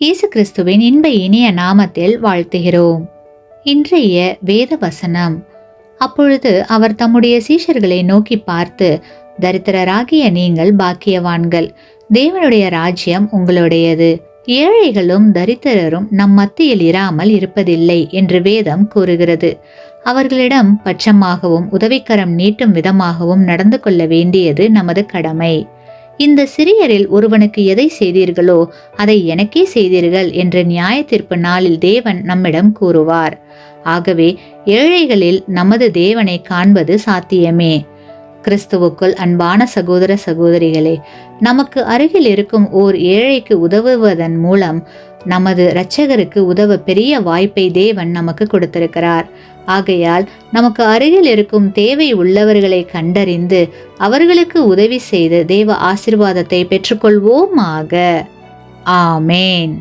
இயேசு கிறிஸ்துவின் இன்ப இனிய நாமத்தில் வாழ்த்துகிறோம். இன்றைய வேத வசனம். அப்பொழுது அவர் தம்முடைய சீஷர்களை நோக்கி பார்த்து, தரித்திரராகிய நீங்கள் பாக்கியவான்கள், தேவனுடைய ராஜ்யம் உங்களுடையது. ஏழைகளும் தரித்திரரும் நம் மத்தியில் இராமல் இருப்பதில்லை என்று வேதம் கூறுகிறது. அவர்களிடம் பட்சமாகவும் உதவிக்கரம் நீட்டும் விதமாகவும் நடந்து கொள்ள வேண்டியது நமது கடமை. இந்த சிறியரில் ஒருவனுக்கு எதை செய்தீர்களோ அதை எனக்கே செய்தீர்கள் என்ற நியாய தீர்ப்பு நாளில் தேவன் நம்மிடம் கூறுவார். ஆகவே ஏழைகளில் நமது தேவனை காண்பது சாத்தியமே. கிறிஸ்துவுக்குள் அன்பான சகோதர சகோதரிகளே, நமக்கு அருகில் இருக்கும் ஓர் ஏழைக்கு உதவுவதன் மூலம் நமது இரட்சகருக்கு உதவ பெரிய வாய்ப்பை தேவன் நமக்கு கொடுத்திருக்கிறார். ஆகையால் நமக்கு அருகில் இருக்கும் தேவை உள்ளவர்களை கண்டறிந்து அவர்களுக்கு உதவி செய்து தேவ ஆசீர்வாதத்தை பெற்றுக்கொள்வோமாக. ஆமேன்.